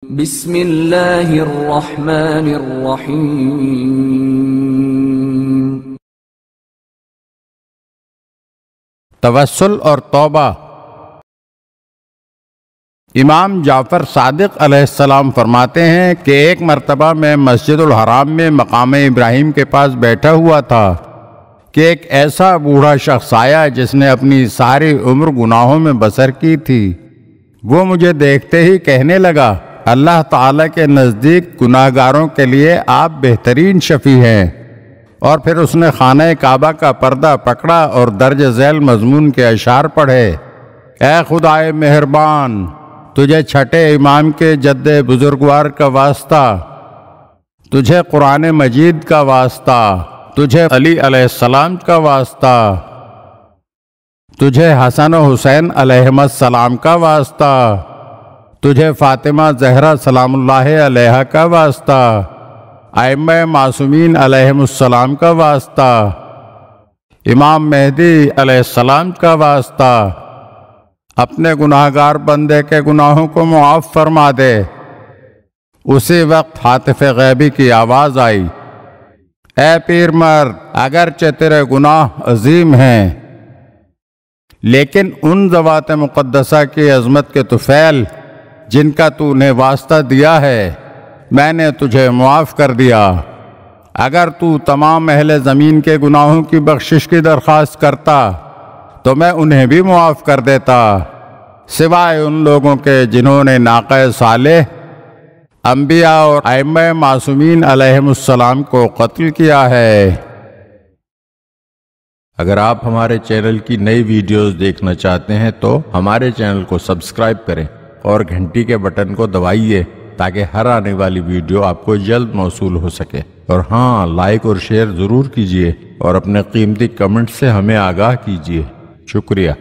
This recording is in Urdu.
بسم اللہ الرحمن الرحیم۔ توسل اور توبہ۔ امام جعفر صادق علیہ السلام فرماتے ہیں کہ ایک مرتبہ میں مسجد الحرام میں مقام ابراہیم کے پاس بیٹھا ہوا تھا کہ ایک ایسا بوڑھا شخص آیا جس نے اپنی ساری عمر گناہوں میں بسر کی تھی۔ وہ مجھے دیکھتے ہی کہنے لگا، اللہ تعالیٰ کے نزدیک گناہگاروں کے لیے آپ بہترین شفیع ہیں۔ اور پھر اس نے خانہ کعبہ کا پردہ پکڑا اور درج ذیل مضمون کے اشعار پڑھے۔ اے خدائے مہربان، تجھے چھٹے امام کے جد بزرگوار کا واسطہ، تجھے قرآن مجید کا واسطہ، تجھے علی علیہ السلام کا واسطہ، تجھے حسن و حسین علیہم السلام کا واسطہ، تجھے فاطمہ زہرا سلام اللہ علیہا کا واسطہ، ائمہ معصومین علیہم السلام کا واسطہ، امام مہدی علیہ السلام کا واسطہ، اپنے گناہگار بندے کے گناہوں کو معاف فرما دے۔ اسی وقت ہاتف غیبی کی آواز آئی، اے پیر مرد، اگرچہ تیرے گناہ عظیم ہیں لیکن ان ذوات مقدسہ کی عظمت کے طفیل جن کا تو نے واسطہ دیا ہے میں نے تجھے معاف کر دیا۔ اگر تو تمام اہل زمین کے گناہوں کی بخشش کی درخواست کرتا تو میں انہیں بھی معاف کر دیتا، سوائے ان لوگوں کے جنہوں نے ناقہ صالح، انبیاء اور ائمہ معصومین علیہم السلام کو قتل کیا ہے۔ اگر آپ ہمارے چینل کی نئی ویڈیوز دیکھنا چاہتے ہیں تو ہمارے چینل کو سبسکرائب کریں اور گھنٹی کے بٹن کو دبائیے تاکہ ہر آنے والی ویڈیو آپ کو جلد موصول ہو سکے۔ اور ہاں، لائک اور شیئر ضرور کیجیے اور اپنے قیمتی کمنٹ سے ہمیں آگاہ کیجیے۔ شکریہ۔